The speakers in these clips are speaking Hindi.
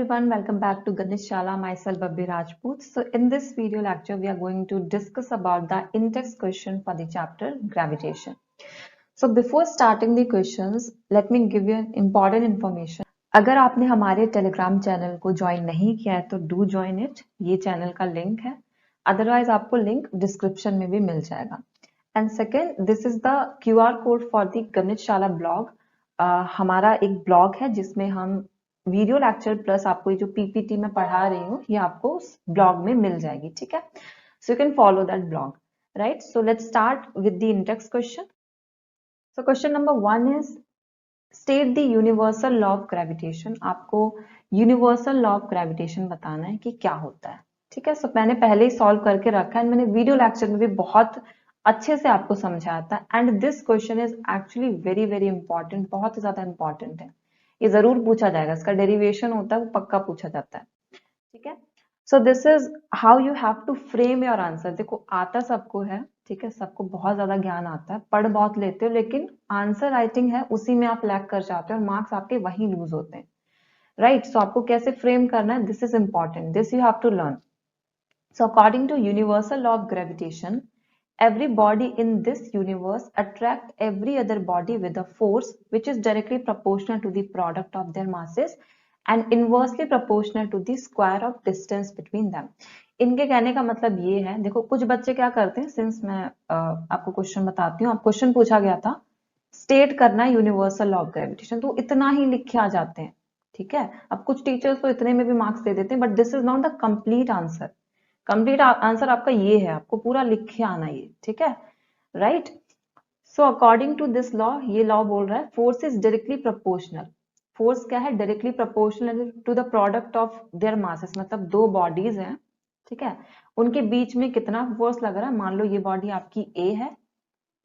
everyone, welcome back to Ganesh Shala, myself Babbi Rajput. So in this video lecture, we are going to discuss about the in-text question for the chapter Gravitation. So before starting the questions, let me give you an important information. अगर आपने हमारे टेलीग्राम चैनल को ज्वाइन नहीं किया है तो डू ज्वाइन इट, ये चैनल का लिंक है, अदरवाइज आपको लिंक डिस्क्रिप्शन में भी मिल जाएगा. And second, this is the QR code for the Ganesh शाला ब्लॉग. हमारा एक ब्लॉग है जिसमें हम वीडियो लेक्चर प्लस आपको ये जो पीपीटी में पढ़ा रही हूँ ये आपको उस ब्लॉग में मिल जाएगी. ठीक है, so you can follow that blog, right. So let's start with the in text question. So question number 1 is state the universal law of gravitation. आपको यूनिवर्सल लॉ ऑफ ग्रेविटेशन बताना है कि क्या होता है. ठीक है, सो मैंने पहले ही सॉल्व करके रखा है, मैंने वीडियो लेक्चर में भी बहुत अच्छे से आपको समझाया था. And this question is actually very very important, बहुत ही ज्यादा इंपॉर्टेंट है. ये जरूर पूछा जाएगा, इसका डेरिवेशन होता है वो पक्का पूछा जाता है. ठीक है, so this is how you have to frame your answer. देखो आता सबको है, ठीक है, सबको बहुत ज्यादा ज्ञान आता है, पढ़ बहुत लेते हो, लेकिन आंसर राइटिंग है उसी में आप लैग कर जाते हो और मार्क्स आपके वहीं लूज होते हैं, राइट. सो आपको कैसे फ्रेम करना है, this is important, this you have to learn. So according to universal law of gravitation, every body in this universe attract every other body with a force which is directly proportional to the product of their masses and inversely proportional to the square of distance between them. इनके कहने का मतलब ये है, देखो कुछ बच्चे क्या करते हैं, सिंस मैं आपको क्वेश्चन बताती हूँ. आप क्वेश्चन पूछा गया था स्टेट करना है यूनिवर्सल लॉ ऑफ ग्रेविटेशन, तो इतना ही लिख के आ जाते हैं. ठीक है, अब कुछ टीचर्स तो इतने में भी मार्क्स दे देते हैं, but this is not the complete answer. Complete answer आपका ये है, आपको पूरा लिख के आना ये. ठीक है, right. So according to this law, ये लॉ बोल रहा है force is directly proportional. Force क्या है, directly proportional to the product of their masses. मतलब दो बॉडीज हैं, ठीक है, उनके बीच में कितना फोर्स लग रहा है. मान लो ये बॉडी आपकी ए है,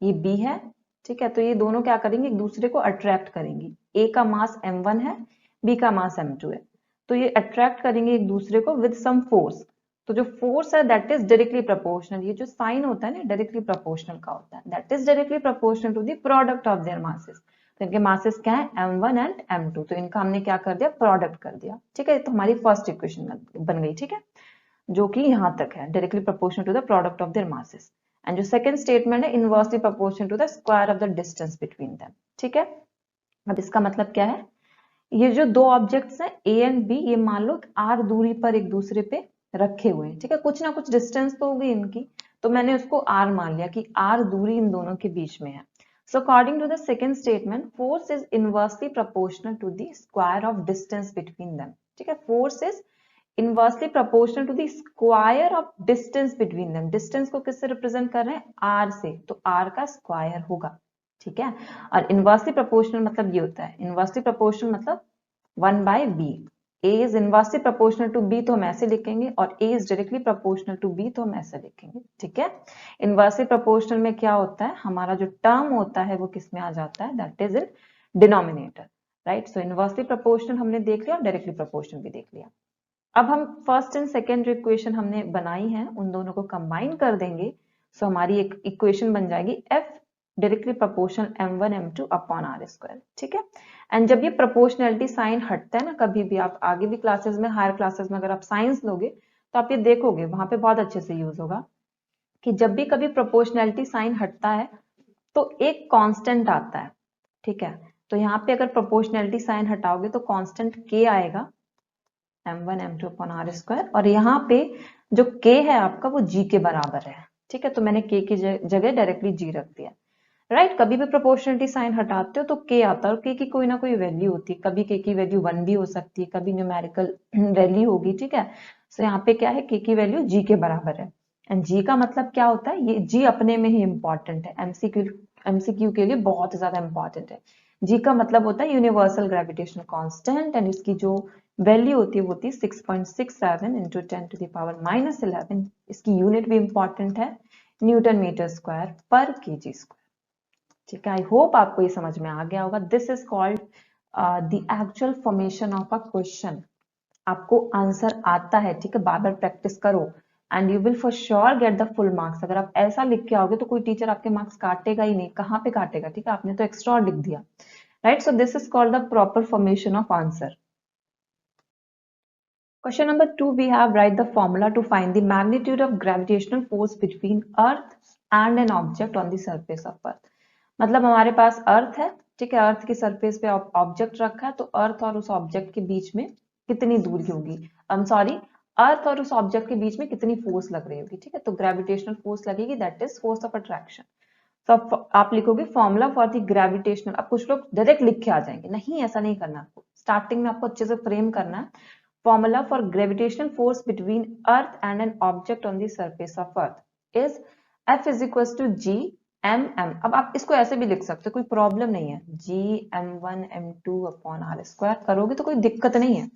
ये बी है, ठीक है, तो ये दोनों क्या करेंगे, एक दूसरे को अट्रैक्ट करेंगी. ए का मास m1 है, बी का मास m2 है, तो ये अट्रैक्ट करेंगे एक दूसरे को विद सम फोर्स. तो जो फोर्स है दैट इज डायरेक्टली प्रोपोर्शनल. ये जो साइन होता है ना डायरेक्टली प्रोपोर्शनल का होता है, that is directly proportional to the product of their masses. तो इनके मासेस क्या है, m1 एंड m2, तो इनका हमने क्या कर दिया, प्रोडक्ट कर दिया. ठीक है, तो हमारी फर्स्ट इक्वेशन बन गई. ठीक है, जो कि यहां तक है, directly proportional to the product of their masses. And जो सेकंड स्टेटमेंट है, inversely proportional to the square of the distance between them. ठीक है, अब इसका मतलब क्या है, ये जो दो ऑब्जेक्ट्स हैं ए एंड बी, ये मान लो r दूरी पर एक दूसरे पे रखे हुए हैं. ठीक है, कुछ ना कुछ डिस्टेंस तो होगी इनकी, तो मैंने उसको r मान लिया कि r दूरी इन दोनों के बीच में है. So according to the second statement, force is inversely proportional to the square of distance between them. ठीक है, force is inversely proportional to the square of distance between them. Distance को किससे रिप्रेजेंट कर रहे हैं, r से, तो r का स्क्वायर होगा. ठीक है, और इनवर्सली प्रोपोर्शनल मतलब ये होता है, इनवर्सली प्रोपोर्शनल मतलब 1/b. a is inversely proportional to b तो हम ऐसे लिखेंगे, और a is directly proportional to b तो हम ऐसे लिखेंगे. ठीक है, इनवर्सली प्रोपोर्शनल में क्या होता है, हमारा जो टर्म होता है वो किस में आ जाता है, that is in denominator, right. So inversely proportional हमने देख लिया और डायरेक्टली प्रोपोर्शनल भी देख लिया. अब हम फर्स्ट एंड सेकेंड जो इक्वेशन हमने बनाई है उन दोनों को कंबाइन कर देंगे. सो हमारी एक इक्वेशन बन जाएगी f directly proportional m1 m2 upon r square. ठीक है, एंड जब ये प्रोपोर्शनलिटी साइन हटता है ना, कभी भी आप आगे भी क्लासेस में, हायर क्लासेस में अगर आप साइंस लोगे तो आप ये देखोगे वहां पे बहुत अच्छे से यूज होगा कि जब भी कभी प्रोपोर्शनलिटी साइन हटता है तो एक कांस्टेंट आता है. ठीक है, तो यहाँ पे अगर प्रोपोर्शनलिटी साइन हटाओगे तो कांस्टेंट k आएगा, m1 m2 upon r square, और यहाँ पे जो k है आपका वो g के बराबर है. ठीक है, तो मैंने k की जगह डायरेक्टली g रख दिया, राइट. कभी भी प्रोपोर्शनलिटी साइन हटाते हो तो k आता है, और k की कोई ना कोई वैल्यू होती है, कभी k की वैल्यू 1 भी हो सकती है, कभी न्यूमेरिकल वैल्यू होगी. ठीक है, सो यहाँ पे क्या है, k की वैल्यू g के बराबर है. एंड g का मतलब क्या होता है, ये g अपने में ही इंपॉर्टेंट है, एमसीक्यू के लिए बहुत ज्यादा इंपॉर्टेंट है. g का मतलब होता है यूनिवर्सल ग्रेविटेशनल कांस्टेंट, एंड इसकी जो वैल्यू होती है वो होती है 6.67 इंटू 10 टू द पावर -11. इसकी यूनिट भी इंपॉर्टेंट है, न्यूटन मीटर स्क्वायर पर केजी स्क्वायर. ठीक है, आई होप आपको ये समझ में आ गया होगा. This is called the actual formation of a question. आपको आंसर आता है, ठीक है, बार बार प्रैक्टिस करो and you will for sure get the full marks. अगर आप ऐसा लिख के आओगे तो कोई टीचर आपके मार्क्स काटेगा ही नहीं, कहाँ पे काटेगा. ठीक है, आपने तो एक्स्ट्रा लिख दिया, right. So this is called the proper formation of answer. Question number 2, we have write the formula to find the magnitude of gravitational force between Earth and an object on the surface of Earth. मतलब हमारे पास अर्थ है, ठीक है, अर्थ की सरफेस पे ऑब्जेक्ट रखा है, तो अर्थ और उस ऑब्जेक्ट के बीच में कितनी दूरी होगी, अर्थ और उस ऑब्जेक्ट के बीच में कितनी फोर्स लग रही होगी, ठीक है, तो ग्रेविटेशनल फोर्स लगेगी, that is force of attraction. तो आप लिखोगे फॉर्मूला फॉर द ग्रेविटेशनल। अब कुछ लोग डायरेक्ट लिख के आ जाएंगे, नहीं ऐसा नहीं करना, आपको स्टार्टिंग में आपको अच्छे से फ्रेम करना है। Formula for gravitational force between earth and an object on the surface of earth is F is equal to G M M. अब आप इसको ऐसे भी लिख सकते हो, कोई प्रॉब्लम नहीं है, जी m1 m2 upon R square करोगे तो कोई दिक्कत नहीं है,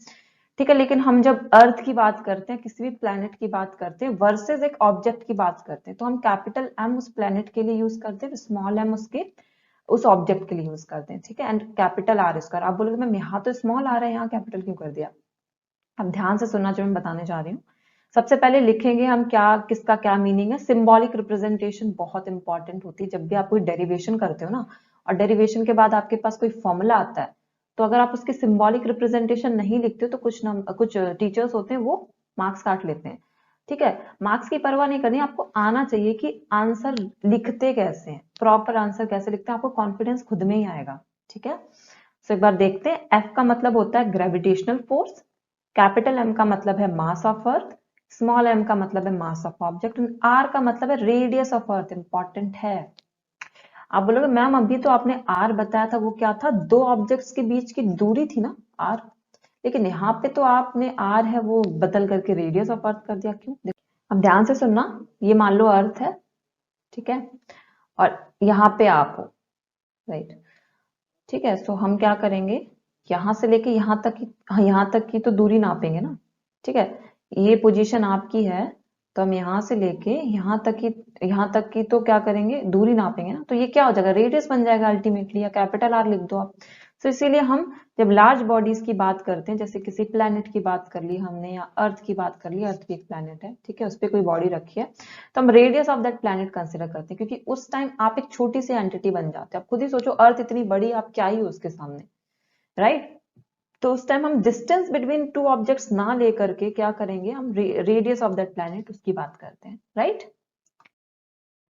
ठीक है। लेकिन हम जब अर्थ की बात करते हैं, किसी भी प्लेनेट की बात करते हैं वर्सेस एक ऑब्जेक्ट की बात करते हैं, तो हम कैपिटल एम उस प्लेनेट के लिए यूज करते हैं, स्मॉल एम उसके उस ऑब्जेक्ट के लिए यूज करते हैं, ठीक है, एंड कैपिटल आर स्क्वायर। आप बोलोगे मैम यहाँ तो स्मॉल आ रहा है, यहाँ कैपिटल क्यों कर दिया? अब ध्यान से सुनना जो मैं बताने जा रही हूँ। सबसे पहले लिखेंगे हम क्या, किसका क्या मीनिंग है। सिंबॉलिक रिप्रेजेंटेशन बहुत इंपॉर्टेंट होती है जब भी आप कोई डेरिवेशन करते हो ना, और डेरिवेशन के बाद आपके पास कोई फॉर्मूला आता है, तो अगर आप उसकी सिंबॉलिक रिप्रेजेंटेशन नहीं लिखते हो तो कुछ टीचर्स होते हैं वो मार्क्स काट लेते हैं, ठीक है। मार्क्स की परवाह नहीं करनी, आपको आना चाहिए कि आंसर लिखते कैसे हैं, प्रॉपर आंसर कैसे लिखते हैं, आपको कॉन्फिडेंस खुद में ही आएगा, ठीक है। तो एक बार देखते हैं। एफ का मतलब होता है ग्रेविटेशनल फोर्स, कैपिटल एम का मतलब है mass of earth, small m का मतलब है मास ऑफ ऑब्जेक्ट, आर का मतलब है रेडियस ऑफ अर्थ। इंपॉर्टेंट है। आप बोलोगे मैम अभी तो आपने आर बताया था, वो क्या था? दो ऑब्जेक्ट्स के बीच की दूरी थी ना आर, लेकिन यहाँ पे तो आपने आर है वो बदल करके रेडियस ऑफ अर्थ कर दिया, क्यों? अब ध्यान से सुनना, ये मान लो अर्थ है, ठीक है, और यहाँ पे आप हो, राइट, ठीक है। सो हम क्या करेंगे, यहां से लेके यहाँ तक की, यहाँ तक की तो दूरी नापेंगे ना, ठीक है। ये पोजीशन आपकी है, तो हम यहाँ से लेके यहाँ तक की तो क्या करेंगे, दूरी नापेंगे ना, तो ये क्या हो जाएगा, रेडियस बन जाएगा अल्टीमेटली, या कैपिटल आर लिख दो आप। तो इसीलिए हम जब लार्ज बॉडीज की बात करते हैं, जैसे किसी प्लेनेट की बात कर ली हमने, या अर्थ की बात कर ली, अर्थ भी एक प्लेनेट है, ठीक है, उस पर कोई बॉडी रखी है, तो हम radius of that planet consider करते हैं, क्योंकि उस टाइम आप एक छोटी सी एंटिटी बन जाते हैं। आप खुद ही सोचो, अर्थ इतनी बड़ी, आप क्या ही हो उसके सामने, राइट। तो उस टाइम हम डिस्टेंस बिटवीन टू ऑब्जेक्ट्स ना लेकर के क्या करेंगे, हम रेडियस ऑफ दैट प्लैनेट उसकी बात करते हैं, right.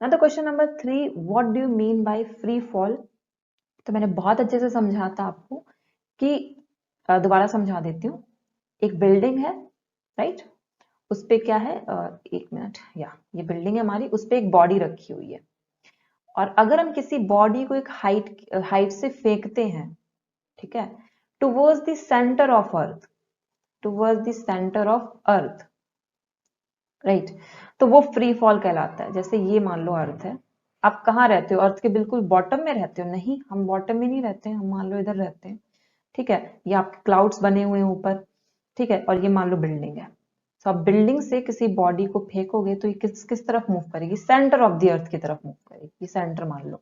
Now the question number 3, what do you mean by free fall? तो मैंने बहुत अच्छे से समझा था आपको कि दोबारा समझा देती हूँ। एक बिल्डिंग है, राइट, उस पे क्या है, एक मिनट, या ये बिल्डिंग है हमारी, उस पे एक बॉडी रखी हुई है, और अगर हम किसी बॉडी को एक हाइट से फेंकते हैं, ठीक है, towards the centre of earth, towards the centre of earth, right, तो वो फ्री फॉल कहलाता है। जैसे ये मान लो अर्थ है, आप कहाँ रहते हो, अर्थ के बिल्कुल बॉटम में रहते हो? नहीं, हम बॉटम में नहीं रहते हैं, हम मान लो इधर रहते हैं, ठीक है, ये आपके क्लाउड्स बने हुए हैं ऊपर, ठीक है, और ये मान लो बिल्डिंग है। तो आप बिल्डिंग से किसी बॉडी को फेंकोगे तो ये किस किस तरफ मूव करेगी, सेंटर ऑफ द अर्थ की तरफ मूव करेगी, ये सेंटर मान लो,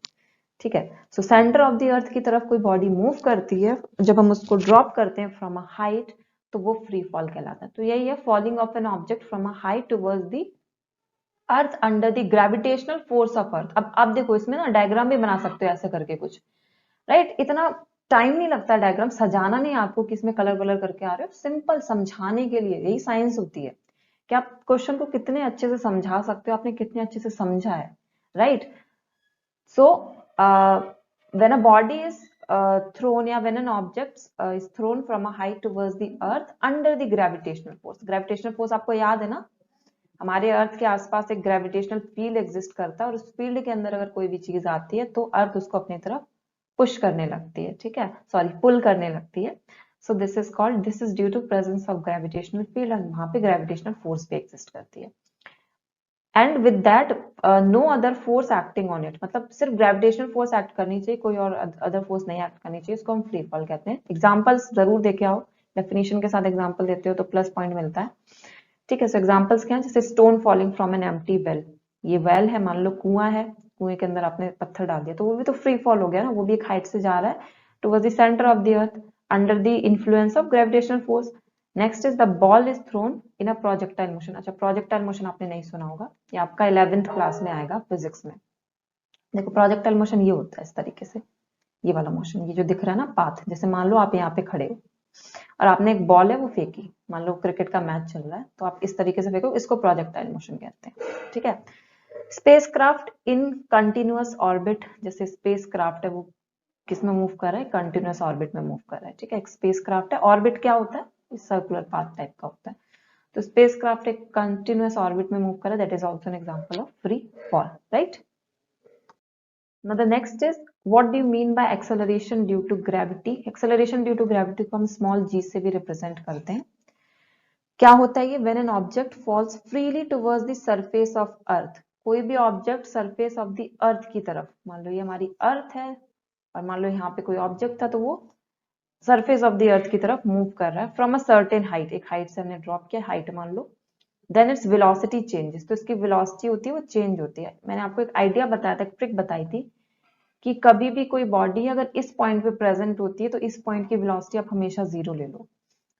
ठीक है। सो सेंटर ऑफ द अर्थ की तरफ कोई बॉडी मूव करती है, जब हम उसको ड्रॉप करते हैं फ्रॉम अ हाइट, तो वो फ्री फॉल कहलाता है। तो यही है, falling of an object from a height towards the earth under the gravitational force of earth. अब आप देखो, इसमें ना डायग्राम भी बना सकते हो ऐसे करके कुछ, राइट। इतना टाइम नहीं लगता डायग्राम सजाना, नहीं आपको कि इसमें कलर वलर करके आ रहे हो, सिंपल समझाने के लिए, यही साइंस होती है कि आप क्वेश्चन को कितने अच्छे से समझा सकते हो, आपने कितने अच्छे से समझा है, right. So, when a body is thrown, या when an object is thrown from a height towards the earth under the gravitational force, gravitational force आपको याद है ना, हमारे अर्थ के आसपास एक ग्रेविटेशनल फील्ड एग्जिस्ट करता है, और उस फील्ड के अंदर अगर कोई भी चीज आती है तो अर्थ उसको अपनी तरफ पुश करने लगती है, ठीक है, सॉरी पुल करने लगती है। So this is called, this is due to presence of gravitational field, और वहां पे ग्रेविटेशनल फोर्स भी एग्जिस्ट करती है। And with that no other force acting on it, मतलब सिर्फ ग्रेविटेशनल फोर्स एक्ट करनी चाहिए, कोई और अदर फोर्स नहीं एक्ट करनी चाहिए, इसको हम फ्री फॉल कहते हैं। एग्जांपल्स जरूर देके आओ, डेफिनेशन के साथ एग्जांपल देते हो तो प्लस पॉइंट मिलता है, ठीक है। सो एग्जांपल्स क्या है, जैसे stone falling from an empty well, ये वेल है, मान लो कुआं है, कुएं के अंदर आपने पत्थर डाल दिया, तो वो भी तो फ्री फॉल हो गया ना, वो भी एक हाइट से जा रहा है towards the centre of the earth under the influence of gravitational force. Next is the ball is thrown in a projectile motion. अच्छा, प्रोजेक्टाइल मोशन आपने नहीं सुना होगा, ये आपका 11th क्लास में आएगा फिजिक्स में। देखो प्रोजेक्टाइल मोशन ये होता है इस तरीके से, ये वाला मोशन, ये जो दिख रहा है ना पाथ, जैसे मान लो आप यहाँ पे खड़े हो, और आपने एक बॉल है वो फेंकी, मान लो क्रिकेट का मैच चल रहा है, तो आप इस तरीके से फेंको, इसको प्रोजेक्टाइल मोशन कहते हैं, ठीक है। स्पेसक्राफ्ट इन कंटिन्यूअस ऑर्बिट, जैसे स्पेसक्राफ्ट है वो किस में मूव कर रहा है, कंटिन्यूअस ऑर्बिट में मूव कर रहा है, ठीक है। एक स्पेसक्राफ्ट है, ऑर्बिट क्या होता है, सर्कुलर पाथ टाइप का होता है, तो स्पेसक्राफ्ट एक कंटिन्यूअस ऑर्बिट में मूव कर रहा है, that is also an example of free fall, right. Now the next is what do you mean by acceleration due to gravity. Acceleration due to gravity को हम स्मॉल g से भी रिप्रेजेंट करते हैं। क्या होता है ये, when an object falls freely towards the surface of अर्थ, कोई भी ऑब्जेक्ट सरफेस ऑफ द अर्थ की तरफ, मान लो ये हमारी अर्थ है और मान लो यहाँ पे कोई ऑब्जेक्ट था, तो वो सरफेस ऑफ द अर्थ की तरफ मूव कर रहा है फ्रॉम अ सर्टेन हाइट, एक हाइट से हमने ड्रॉप किया, हाइट मान लो, देन इट्स वेलोसिटी चेंजेस, तो इसकी वेलोसिटी होती है वो चेंज होती है। मैंने आपको एक आइडिया बताया था, एक ट्रिक बताई थी कि कभी भी कोई बॉडी अगर इस पॉइंट पे प्रेजेंट होती है तो इस पॉइंट की वेलोसिटी आप हमेशा 0 ले लो।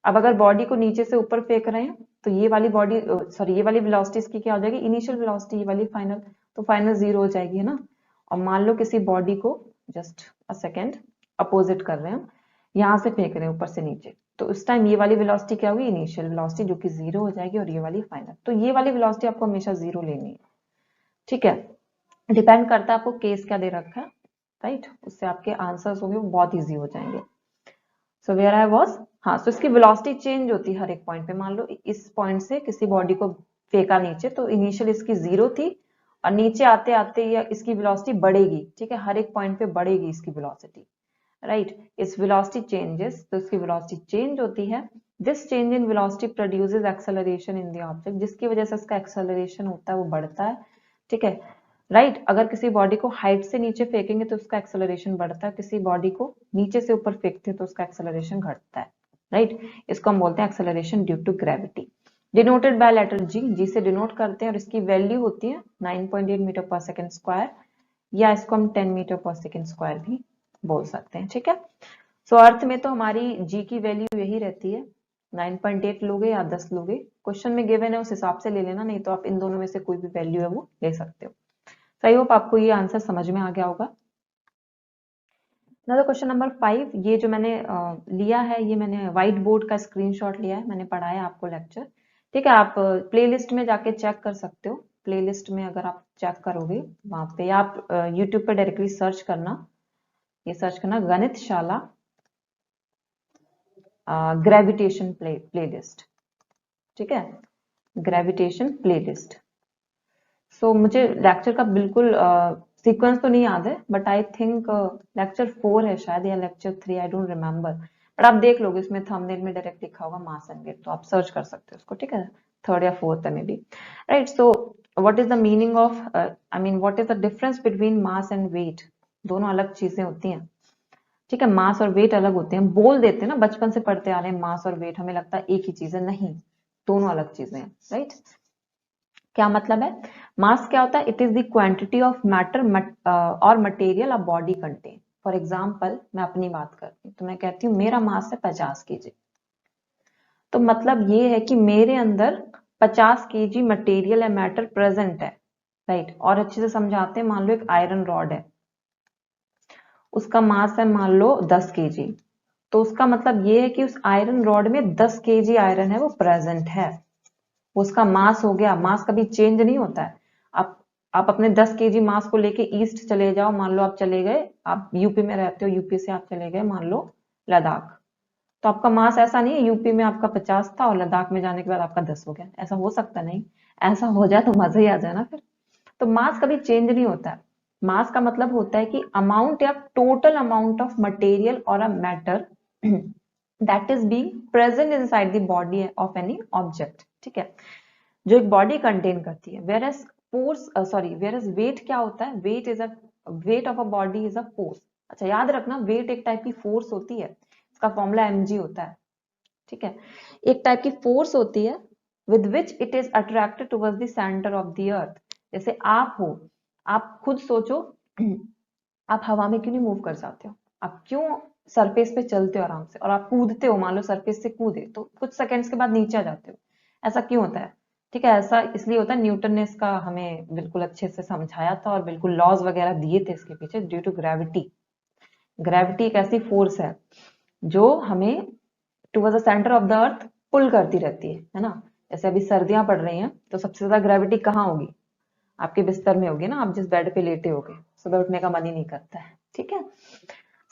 अब अगर बॉडी को नीचे से ऊपर फेंक रहे हैं तो ये वाली बॉडी सॉरी ये वाली वेलोसिटी इसकी क्या हो जाएगी, इनिशियल वेलोसिटी, ये वाली फाइनल, तो फाइनल 0 हो जाएगी, है ना। और मान लो किसी बॉडी को जस्ट अ सेकेंड अपोजिट कर रहे हैं, यहाँ से फेंक रहे हैं ऊपर से नीचे, तो उस टाइम ये वाली वेलोसिटी क्या हुई, इनिशियल वेलोसिटी, जो कि 0 हो जाएगी, और ये वाली फाइनल, तो ये वाली वेलोसिटी आपको हमेशा 0 लेनी है, ठीक है। डिपेंड करता है आपको केस क्या दे रखा है, राइट, उससे आपके आंसर्स होंगे वो बहुत इजी हो जाएंगे। सो वेयर आई वाज, हाँ, सो इसकी वेलोसिटी चेंज होती है हर एक पॉइंट पे, मान लो इस पॉइंट से किसी बॉडी को फेंका नीचे, तो इनिशियल इसकी 0 थी और नीचे आते आते ये इसकी वेलोसिटी बढ़ेगी, ठीक है, हर एक पॉइंट पे बढ़ेगी इसकी वेलोसिटी, राइट। इस वेलोसिटी चेंजेस, तो इसकी वेलोसिटी चेंज होती है, this change in velocity produces acceleration in the object, जिसकी वजह से इसका एक्सेलरेशन होता है वो बढ़ता है, ठीक है, राइट। अगर किसी बॉडी को हाइट से नीचे फेंकेंगे तो उसका एक्सेलरेशन बढ़ता है, किसी बॉडी को नीचे से ऊपर फेंकते हैं तो उसका एक्सेलरेशन घटता है, राइट। इसको हम बोलते हैं acceleration due to gravity, denoted by letter G, G से डिनोट करते हैं, और इसकी वैल्यू होती है 9.8 मीटर पर सेकेंड स्क्वायर, या इसको हम 10 मीटर पर सेकेंड स्क्वायर भी बोल सकते हैं, ठीक है। सो अर्थ में तो हमारी जी की वैल्यू यही रहती है, 9.8 लोगे या 10 लोगे, क्वेश्चन में गिवन है उस हिसाब से ले लेना, नहीं तो आप इन दोनों में से कोई भी वैल्यू है वो ले सकते हो। आई होप आपको ये आंसर समझ में आ गया होगा। ना तो क्वेश्चन नंबर 5, ये जो मैंने लिया है, ये मैंने व्हाइट बोर्ड का स्क्रीनशॉट लिया है, मैंने पढ़ाया आपको लेक्चर, ठीक है। आप प्लेलिस्ट में जाके चेक कर सकते हो, प्लेलिस्ट में अगर आप चेक करोगे वहां पे, या आप यूट्यूब पे डायरेक्टली सर्च करना, ये सर्च करना गणित शाला ग्रेविटेशन प्लेलिस्ट, ठीक है, ग्रेविटेशन प्लेलिस्ट। सो मुझे लेक्चर का बिल्कुल सीक्वेंस तो नहीं याद है, बट आई थिंक लेक्चर 4 है शायद, या lecture 3, I don't remember, but आप देख लोगे, उसमें थंबनेल में डायरेक्ट लिखा होगा मास एंड वेट, तो आप सर्च कर सकते हो उसको, ठीक है, 3rd या 4th है maybe, right. So what is the meaning of, I mean what is the difference between mass and weight, दोनों अलग चीजें होती हैं, ठीक है, मास और वेट अलग होते हैं, बोल देते हैं ना, बचपन से पढ़ते आ रहे हैं मास और वेट, हमें लगता है एक ही चीज है, नहीं, दोनों अलग चीजें हैं, राइट। क्या मतलब है, मास क्या होता है, it is the quantity of matter और material a body contain. For example मैं अपनी बात करती हूँ, तो मैं कहती हूँ मेरा मास है 50 kg, तो मतलब ये है कि मेरे अंदर 50 kg मटेरियल या मैटर प्रेजेंट है, राइट। और अच्छे से समझाते हैं, मान लो एक आयरन रॉड है, उसका मास है मान लो 10 kg, तो उसका मतलब ये है कि उस आयरन रॉड में 10 kg आयरन है वो प्रेजेंट है, उसका मास हो गया। मास कभी चेंज नहीं होता है। आप अपने 10 kg मास को लेके ईस्ट चले जाओ, मान लो आप चले गए, आप यूपी में रहते हो, यूपी से आप चले गए मान लो लद्दाख, तो आपका मास ऐसा नहीं है यूपी में आपका 50 था और लद्दाख में जाने के बाद आपका 10 हो गया, ऐसा हो सकता नहीं, ऐसा हो जाए तो मजा ही आ जाए ना फिर। तो मास कभी चेंज नहीं होता है। मास का मतलब होता है कि अमाउंट या टोटल अमाउंट ऑफ मटेरियल और a matter that is being present inside the body of any object, ठीक है, जो एक बॉडी कंटेन करती है। Whereas force, sorry, whereas weight क्या होता है, weight is a, weight of a body is a force. अच्छा याद रखना, वेट एक टाइप की फोर्स होती है, इसका फॉर्मूला mg होता है, ठीक है, एक टाइप की फोर्स होती है with which it is attracted towards the centre of the अर्थ। जैसे आप हो, आप खुद सोचो, आप हवा में क्यों नहीं मूव कर जाते हो, आप क्यों सरफेस पे चलते हो आराम से, और आप कूदते हो, मान लो सरफेस से कूदे तो कुछ सेकंड्स के बाद नीचे आ जाते हो, ऐसा क्यों होता है, ठीक है। ऐसा इसलिए होता है, न्यूटन ने इसका हमें बिल्कुल अच्छे से समझाया था और बिल्कुल लॉज वगैरह दिए थे इसके पीछे, ड्यू टू ग्रेविटी। ग्रेविटी एक ऐसी फोर्स है जो हमें towards the centre of the earth pull करती रहती है ना। जैसे अभी सर्दियां पड़ रही हैं तो सबसे ज्यादा ग्रेविटी कहाँ होगी? आपके बिस्तर में होगी ना, आप जिस बेड पे लेटे होगे, सुबह उठने का मन ही नहीं करता है, ठीक है।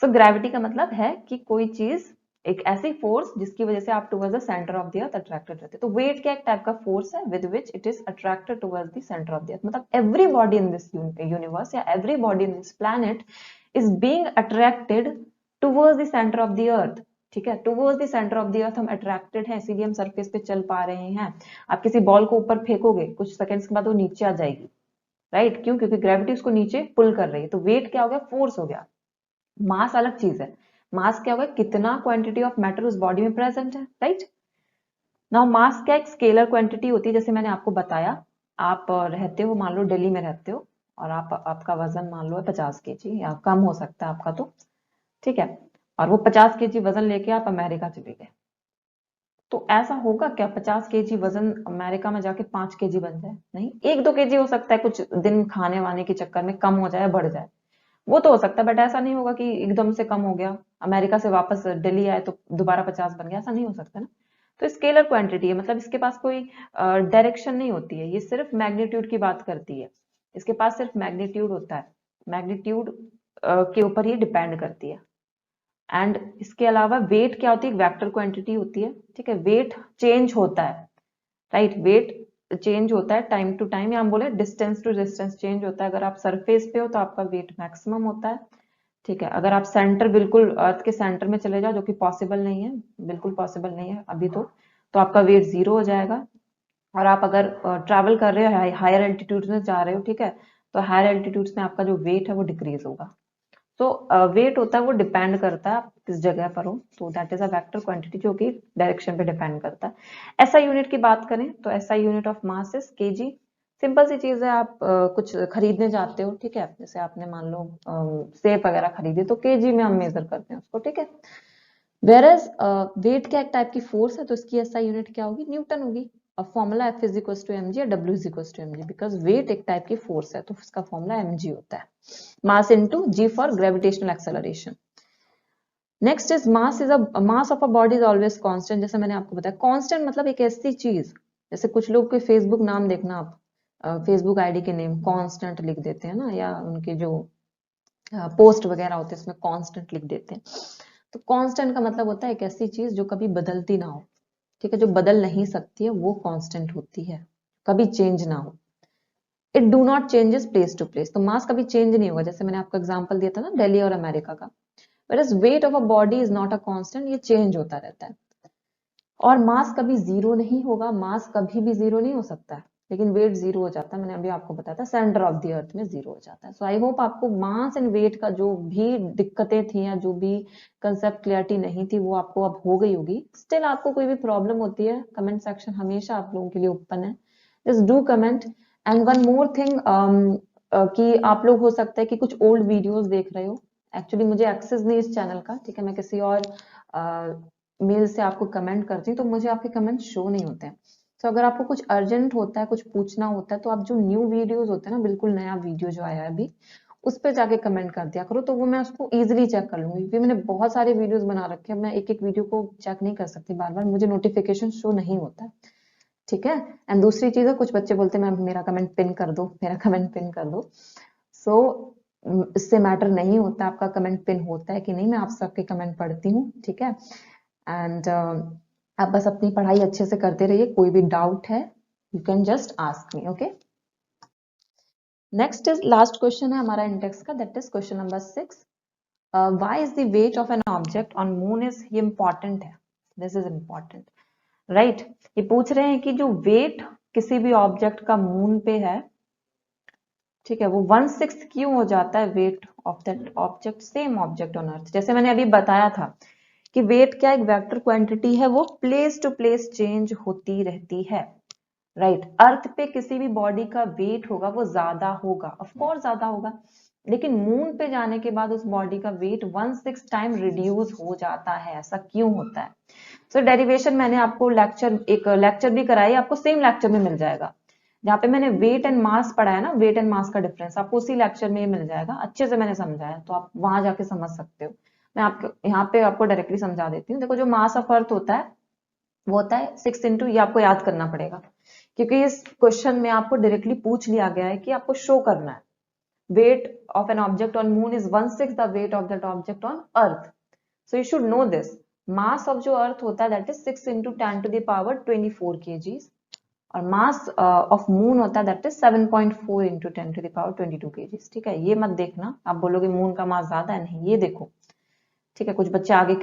सो ग्रेविटी का मतलब है कि कोई चीज, एक ऐसी फोर्स जिसकी वजह से आप towards the centre of the earth attracted रहते हैं। तो वेट क्या एक टाइप का फोर्स है with which it is attracted towards the centre of the earth. मतलब every body in this universe या every body in this planet is being attracted towards the centre of the earth, ठीक है। Towards the centre of the earth हम अट्रैक्टेड हैं, इसीलिए हम सरफेस पे चल पा रहे हैं। आप किसी बॉल को ऊपर फेंकोगे, कुछ सेकंड्स के बाद वो नीचे आ जाएगी, राइट? क्यों? क्योंकि ग्रेविटी उसको नीचे पुल कर रही है। तो वेट क्या हो गया? फोर्स हो गया। मास अलग चीज है। मास क्या होगा? कितना क्वांटिटी ऑफ मैटर उस बॉडी में प्रेजेंट है, राइट? नाउ मास क्या एक स्केलर क्वांटिटी होती है। जैसे मैंने आपको बताया, आप रहते हो, मान लो दिल्ली में रहते हो, और आपका वजन मान लो 50 केजी या कम हो सकता है आपका, तो ठीक है, और वो 50 केजी वजन लेके आप अमेरिका चले गए, तो ऐसा होगा क्या 50 केजी वजन अमेरिका में जाके 5 केजी बन जाए? नहीं, 1-2 केजी हो सकता है, कुछ दिन खाने वाने के चक्कर में कम हो जाए, बढ़ जाए, वो तो हो सकता है, बट ऐसा नहीं होगा कि एकदम से कम हो गया, अमेरिका से वापस दिल्ली आए तो दोबारा 50 बन गया, ऐसा नहीं हो सकता ना। तो स्केलर क्वांटिटी है, मतलब इसके पास कोई डायरेक्शन नहीं होती है, ये सिर्फ मैग्नीट्यूड की बात करती है। इसके पास सिर्फ मैग्नीट्यूड होता है, मैग्नीट्यूड के ऊपर ये डिपेंड करती है। एंड इसके अलावा वेट क्या होती है? एक वेक्टर क्वांटिटी होती है, ठीक है। वेट चेंज होता है, राइट? वेट चेंज होता है टाइम टू टाइम, या हम बोले डिस्टेंस टू डिस्टेंस चेंज होता है। अगर आप सरफेस पे हो तो आपका वेट मैक्सिमम होता है, ठीक है। अगर आप सेंटर, बिल्कुल अर्थ के सेंटर में चले जाओ, जो कि पॉसिबल नहीं है, बिल्कुल पॉसिबल नहीं है अभी तो आपका वेट 0 हो जाएगा। और आप अगर ट्रैवल कर रहे हो, हायर एल्टीट्यूड में जा रहे हो, ठीक है, तो हायर एल्टीट्यूड्स में आपका जो वेट है वो डिक्रीज होगा। तो वेट होता है, वो डिपेंड करता है आप किस जगह पर हो, तो that is a vector quantity जो कि डायरेक्शन पे डिपेंड करता है। ऐसा यूनिट की बात करें तो ऐसा unit of mass is KG. Simple सी चीज है, आप कुछ खरीदने जाते हो, ठीक है, जैसे आपने मान लो सेब वगैरह खरीदे, तो केजी में हम मेजर करते हैं उसको, ठीक है। वेरएज वेट क्या एक टाइप की फोर्स है, तो इसकी एसआई यूनिट क्या होगी? न्यूटन होगी। और formula F is equal to M G या W is equal to M G, because weight एक टाइप की फोर्स है, तो उसका फॉर्मूला एम जी होता है। Mass into G for gravitational acceleration. Next is mass is a mass of a body is always constant. जैसे मैंने आपको बताया, कांस्टेंट मतलब एक ऐसी चीज, जैसे कुछ लोग के फेसबुक नाम देखना आप, फेसबुक आईडी के नेम कांस्टेंट लिख देते हैं ना, या उनके जो पोस्ट वगैरह होते हैं उसमें कांस्टेंट लिख देते हैं। तो कांस्टेंट का मतलब होता है एक ऐसी चीज जो कभी बदलती ना हो, ठीक है, जो बदल नहीं सकती है, वो कांस्टेंट होती है, कभी चेंज ना हो। It do not changes place to place, तो मास कभी चेंज नहीं होगा। जैसे मैंने आपको एग्जांपल दिया था ना दिल्ली और अमेरिका का। whereas weight of a body is not a constant, ये चेंज होता रहता है। और मास कभी जीरो नहीं होगा, मास कभी भी जीरो नहीं हो सकता है, लेकिन वेट जीरो हो जाता है। मैंने अभी आपको बताया था सेंटर ऑफ द अर्थ में जीरो हो जाता है। सो आई होप आपको मास एंड वेट का जो भी दिक्कतें थी या जो भी कंसेप्ट क्लियरिटी नहीं थी वो आपको अब हो गई होगी। स्टिल आपको कोई भी प्रॉब्लम होती है, कमेंट सेक्शन हमेशा आप लोगों के लिए ओपन है, just do comment. And one more thing, कि आप लोग हो सकता है कि कुछ ओल्ड वीडियोस देख रहे हो। एक्चुअली मुझे एक्सेस नहीं इस चैनल का, ठीक है, मैं किसी और मेल से आपको कमेंट करती हूँ, तो मुझे आपके कमेंट शो नहीं होते हैं। तो अगर आपको कुछ अर्जेंट होता है, कुछ पूछना होता है, तो आप जो न्यू वीडियोस होते हैं ना, बिल्कुल नया वीडियो जो आया है अभी, उस पर जाके कमेंट कर दिया करो, तो वो मैं उसको इजीली चेक कर लूंगी, क्योंकि मैंने बहुत सारे वीडियोस बना रखे हैं, मैं एक एक वीडियो को चेक नहीं कर सकती बार बार, मुझे नोटिफिकेशन शो नहीं होता है, ठीक है। एंड दूसरी चीज है, कुछ बच्चे बोलते हैं मैम मेरा कमेंट पिन कर दो, मेरा कमेंट पिन कर दो। सो इससे मैटर नहीं होता आपका कमेंट पिन होता है कि नहीं, मैं आप सबके कमेंट पढ़ती हूँ, ठीक है। एंड आप बस अपनी पढ़ाई अच्छे से करते रहिए, कोई भी डाउट है you can just ask me, okay. Next is last question है हमारा इंडेक्स का, that is question number 6। Why is the weight of N object on moon is, ये इंपॉर्टेंट है, दिस इज इंपॉर्टेंट, राइट। ये पूछ रहे हैं कि जो वेट किसी भी ऑब्जेक्ट का मून पे है, ठीक है, वो 1/6 क्यों हो जाता है weight of that object, same object on earth. जैसे मैंने अभी बताया था कि वेट क्या एक वेक्टर क्वांटिटी है, वो प्लेस टू प्लेस चेंज होती रहती है, राइट। अर्थ पे किसी भी बॉडी का वेट होगा वो ज्यादा होगा, ऑफ कोर्स ज्यादा होगा, लेकिन मून पे जाने के बाद उस बॉडी का वेट 1/6 टाइम रिड्यूस हो जाता है। ऐसा क्यों होता है? सो डेरिवेशन मैंने आपको एक लेक्चर भी कराई, आपको सेम लेक्चर में मिल जाएगा, जहाँ पे मैंने वेट एंड मास पढ़ाया ना, वेट एंड मास का डिफरेंस आपको उसी लेक्चर में ही मिल जाएगा, अच्छे से मैंने समझाया, तो आप वहां जाके समझ सकते हो। मैं आपको यहाँ पे आपको डायरेक्टली समझा देती हूँ। देखो जो मास ऑफ अर्थ होता है वो होता है 6 इंटू, ये आपको याद करना पड़ेगा क्योंकि इस क्वेश्चन में आपको डायरेक्टली पूछ लिया गया है कि आपको शो करना है weight of an object on moon is 1/6 the weight of that object on earth. So you should know this. Mass of जो अर्थ होता है that is 6 into 10 to the power 24 kgs और मास ऑफ मून होता है that is 7.4 into 10 to the power 22 kgs। ठीक है, ये मत देखना आप बोलोगे मून का मास ज्यादा है, नहीं, ये देखो। ठीक है, कुछ बच्चे आगे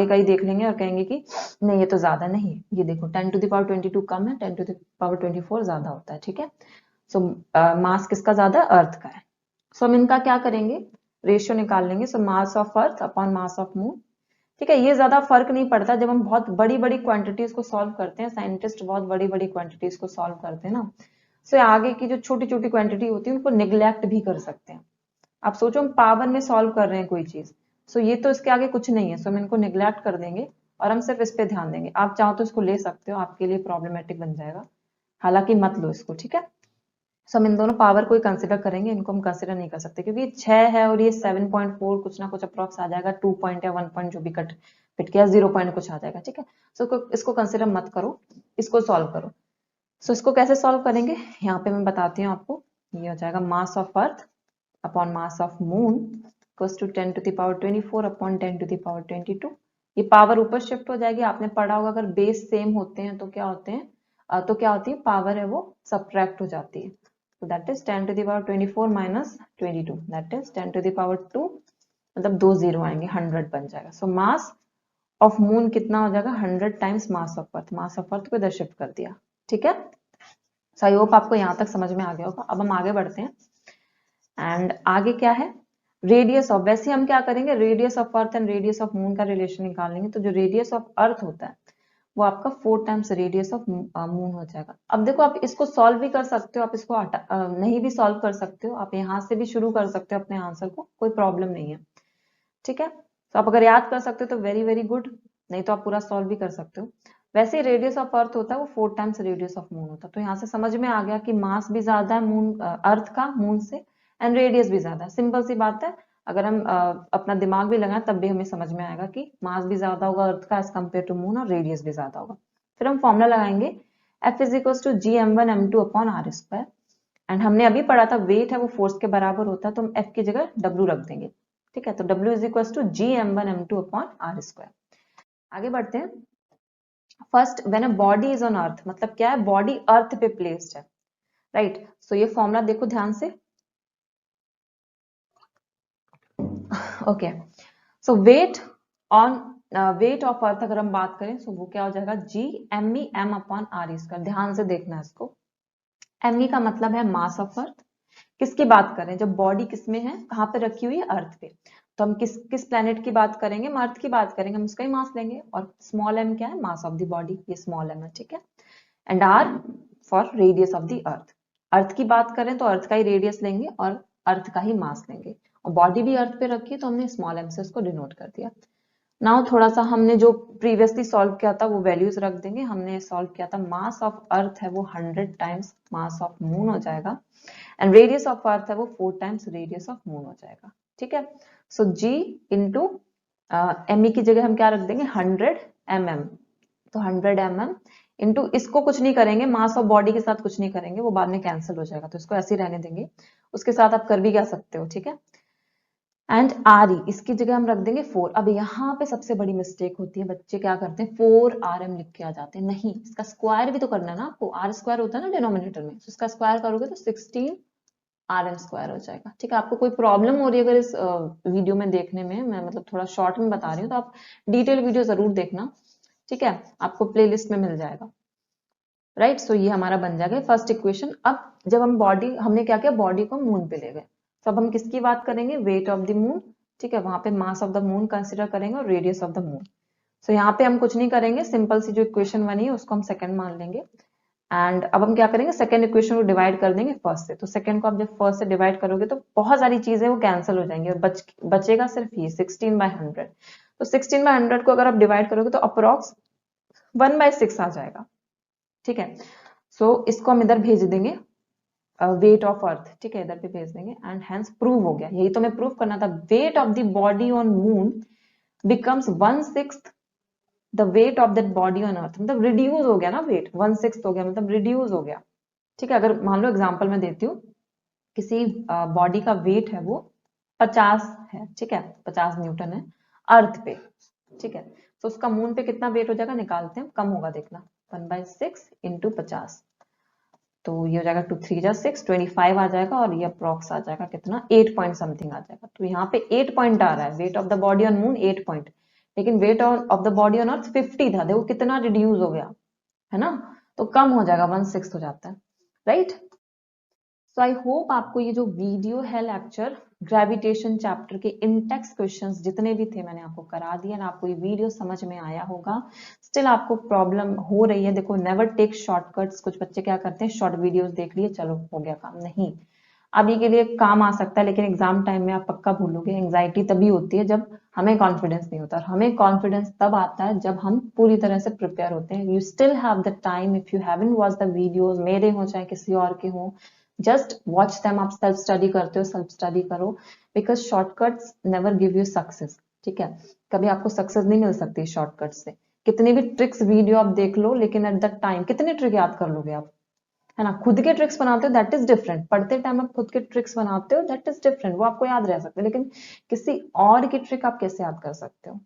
का ही देख लेंगे और कहेंगे कि नहीं ये तो ज्यादा नहीं है, ये देखो 10 to the power 22 कम है, 10 to the power 24 ज्यादा होता है। ठीक है, सो मास किसका ज्यादा है, अर्थ का है। सो हम इनका क्या करेंगे, रेशियो निकाल लेंगे। So mass of earth upon mass of moon. ठीक है, ये ज्यादा फर्क नहीं पड़ता जब हम बहुत बड़ी बड़ी क्वांटिटीज को सॉल्व करते हैं, साइंटिस्ट बहुत बड़ी बड़ी क्वांटिटीज को सॉल्व करते हैं ना, सो आगे की जो छोटी छोटी क्वांटिटी होती है उनको निग्लेक्ट भी कर सकते हैं। आप सोचो हम पावर में सॉल्व कर रहे हैं कोई चीज, सो ये तो इसके आगे कुछ नहीं है, सो हम इनको निग्लेक्ट कर देंगे और हम सिर्फ इस पे ध्यान देंगे। आप चाहो तो इसको ले सकते हो, आपके लिए प्रॉब्लमेटिक बन जाएगा, हालांकि मत लो इसको। ठीक है, सो हम इन दोनों पावर को ही कंसिडर करेंगे, इनको हम कंसिडर नहीं कर सकते क्योंकि 6 है और ये 7.4 कुछ ना कुछ अप्रॉक्स आ जाएगा, 2 पॉइंट या 1 पॉइंट जो भी कट पिट किया 0 पॉइंट कुछ आ जाएगा। ठीक है, सो इसको कंसिडर मत करो, इसको सॉल्व करो। सो इसको कैसे सॉल्व करेंगे, यहाँ पे मैं बताती हूँ आपको। ये हो जाएगा mass of earth upon mass of moon equals to 10 to the power 24 upon 10 to the power 22। ये पावर ऊपर शिफ्ट हो जाएगी। आपने पढ़ा होगा अगर बेस सेम होते हैं तो क्या होते हैं, तो क्या होती है, पावर है वो सब्ट्रैक्ट हो जाती है। So that is 10 to the power 24 minus 22, that is 10 to the power 2, मतलब 2 जीरो आएंगे, 100 बन जाएगा। सो मास ऑफ मून कितना हो जाएगा, 100 times mass of earth. Mass of अर्थ को इधर शिफ्ट कर दिया। ठीक है, सो आई होप आपको यहाँ तक समझ में आ गया होगा। अब हम आगे बढ़ते हैं एंड आगे क्या है, रेडियस ऑफ, वैसे हम क्या करेंगे, radius of earth and radius of moon का रिलेशन निकालेंगे। तो जो रेडियस ऑफ अर्थ होता है वो आपका 4 टाइम्स रेडियस ऑफ मून हो जाएगा। अब देखो आप इसको सॉल्व भी कर सकते हो, आप इसको नहीं भी सॉल्व कर सकते हो, आप यहाँ से भी शुरू कर सकते हो अपने आंसर को, कोई प्रॉब्लम नहीं है। ठीक है, तो आप अगर याद कर सकते हो तो वेरी वेरी गुड, नहीं तो आप पूरा सॉल्व भी कर सकते हो। वैसे रेडियस ऑफ अर्थ होता है वो 4 टाइम्स रेडियस ऑफ मून होता है। तो यहाँ से समझ में आ गया कि मास भी ज्यादा है मून अर्थ का मून से, एंड रेडियस भी ज्यादा है। सिंपल सी बात है, अगर हम अपना दिमाग भी लगाएं तब भी हमें समझ में आएगा कि मास भी ज्यादा होगा अर्थ का एज कम्पेयर टू मून और रेडियस भी ज्यादा होगा। फिर हम फॉर्मूला लगाएंगे F is equal to G m1 m2 upon R square, and हमने अभी पढ़ा था वेट है वो फोर्स के बराबर होता है, तो हम F की जगह W रख देंगे। ठीक है, तो W is equal to G m1 m2 upon R square. आगे बढ़ते हैं। First when a body is on earth, मतलब क्या है, बॉडी अर्थ पे प्लेस्ड है, राइट। सो ये फॉर्मूला देखो ध्यान से। Okay, so weight on weight of earth अगर हम बात करें तो वो क्या हो जाएगा, G m upon R square. ध्यान से देखना है इसको, m का मतलब है मास ऑफ अर्थ। किसकी बात करें, जब बॉडी किसमें है, कहाँ पे रखी हुई है, अर्थ पे, तो हम किस प्लेनेट की बात करेंगे, हम अर्थ की बात करेंगे, हम उसका ही मास लेंगे। और स्मॉल m क्या है, मास ऑफ द बॉडी, ये स्मॉल m है। ठीक है, and r for radius of the earth. Earth की बात करें तो अर्थ का ही रेडियस लेंगे और अर्थ का ही मास लेंगे, और बॉडी भी अर्थ पे रखी है तो हमने स्मॉल m से उसको डिनोट कर दिया। नाउ थोड़ा सा हमने जो प्रीवियसली सॉल्व किया था वो वैल्यूज रख देंगे। हमने सॉल्व किया था मास ऑफ अर्थ है वो 100 टाइम्स मास ऑफ मून हो जाएगा, एंड रेडियस ऑफ अर्थ है वो 4 टाइम्स रेडियस ऑफ मून हो जाएगा। ठीक है, सो G इंटू एम की जगह हम क्या रख देंगे, 100 mm, तो 100 mm इंटू, इसको कुछ नहीं करेंगे, मास ऑफ बॉडी के साथ कुछ नहीं करेंगे, वो बाद में कैंसिल हो जाएगा, तो इसको ऐसे ही रहने देंगे। उसके साथ आप कर भी क्या सकते हो, ठीक है, एंड आर ई, इसकी जगह हम रख देंगे 4। अब यहाँ पे सबसे बड़ी मिस्टेक होती है, बच्चे क्या करते हैं 4rm लिख के आ जाते हैं, नहीं, इसका स्क्वायर भी तो करना है ना आपको, आर स्क्वायर होता है ना डिनोमिनेटर में, तो इसका स्क्वायर करोगे तो 16rm स्क्वायर हो जाएगा। ठीक है, आपको कोई प्रॉब्लम हो रही है अगर इस वीडियो में देखने में, मैं मतलब थोड़ा शॉर्ट में बता रही हूँ, तो आप डिटेल वीडियो जरूर देखना। ठीक है, आपको प्लेलिस्ट में मिल जाएगा, राइट। सो ये हमारा बन जाएगा फर्स्ट इक्वेशन। अब जब हम बॉडी, हमने क्या किया, बॉडी को मून पे ले गए, तो अब हम किसकी बात करेंगे, वेट ऑफ द मून। ठीक है, वहां पे मास ऑफ द मून कंसिडर करेंगे और रेडियस ऑफ द मून। सो यहाँ पे हम कुछ नहीं करेंगे, सिंपल सी जो इक्वेशन बनी है उसको हम सेकंड मान लेंगे, एंड अब हम क्या करेंगे, सेकंड इक्वेशन को डिवाइड कर देंगे फर्स्ट से। तो सेकंड को आप जब फर्स्ट से डिवाइड करोगे तो बहुत सारी चीजें वो कैंसिल हो जाएंगी और बचेगा सिर्फ ये 16/100। तो 16/100 को अगर आप डिवाइड करोगे तो अप्रोक्स 1/6 आ जाएगा। ठीक है, सो इसको हम इधर भेज देंगे, वेट ऑफ अर्थ, ठीक है, इधर पे भेज देंगे, एंड हेंस प्रूव हो गया। यही तो मैं प्रूव करना था, wait of the body on moon becomes 1/6 the weight of that body on earth, मतलब रिड्यूस हो गया ना वेट, 1/6 हो गया मतलब रिड्यूस हो गया। ठीक है, अगर मान लो एग्जांपल मैं देती हूँ, किसी बॉडी का वेट है वो 50 है, ठीक है, 50 न्यूटन है अर्थ पे, ठीक है, तो उसका मून पे कितना वेट हो जाएगा निकालते हैं, कम होगा देखना, 1/6 इंटू 50, तो ये हो जाएगा 2 3 जा 6, 25 आ जाएगा, और ये अप्रॉक्स आ जाएगा कितना 8 पॉइंट समथिंग आ जाएगा। तो यहाँ पे 8 पॉइंट आ रहा है, weight of the body on moon 8 point, लेकिन weight of the body on earth 50 था, देखो कितना रिड्यूस हो गया है ना, तो कम हो जाएगा, 1/6 हो जाता है, राइट। सो आई होप आपको ये जो वीडियो है लेक्चर ग्रेविटेशन चैप्टर के इंटेक्स क्वेश्चंस जितने भी थे मैंने आपको करा दिए, ना आपको ये वीडियो समझ में आया होगा। स्टिल आपको प्रॉब्लम हो रही है, देखो नेवर टेक शॉर्टकट्स, कुछ बच्चे क्या करते हैं शॉर्ट वीडियोस देख लिए चलो हो गया काम, नहीं, अभी के लिए काम आ सकता है लेकिन एग्जाम टाइम में आप पक्का भूलोगे। एंग्जाइटी तभी होती है जब हमें कॉन्फिडेंस नहीं होता, हमें कॉन्फिडेंस तब आता है जब हम पूरी तरह से प्रिपेयर होते हैं। You still have the time, if you haven't watch the videos, मेरे हो चाहे किसी और के हो, जस्ट वॉच देम। आप सेल्फ स्टडी करते हो, सेल्फ स्टडी करो, because shortcuts never give you success, ठीक है, कभी आपको सक्सेस नहीं मिल सकती शॉर्टकट से। कितनी भी ट्रिक्स वीडियो आप देख लो, लेकिन एट द टाइम कितने ट्रिक याद कर लोगे आप, है ना, खुद के ट्रिक्स बनाते हो दैट इज डिफरेंट, पढ़ते टाइम आप खुद के ट्रिक्स बनाते हो दैट इज डिफरेंट, वो आपको याद रह सकते हैं, लेकिन किसी और की ट्रिक आप कैसे याद कर सकते हो।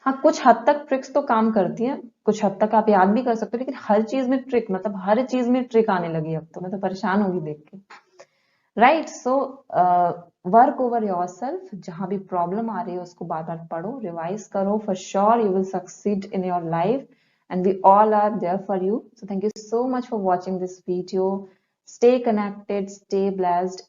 हाँ, कुछ हद तक ट्रिक्स तो काम करती हैं, कुछ हद तक आप याद भी कर सकते हो, लेकिन हर चीज में ट्रिक, मतलब हर चीज में ट्रिक आने लगी अब तो, मैं तो परेशान होगी देख के, right. So work over yourself, जहां भी प्रॉब्लम आ रही है उसको बार बार पढ़ो, रिवाइज करो, for sure you will succeed in your life, and we all are there for you. So thank you so much for watching this video. Stay connected, stay blessed,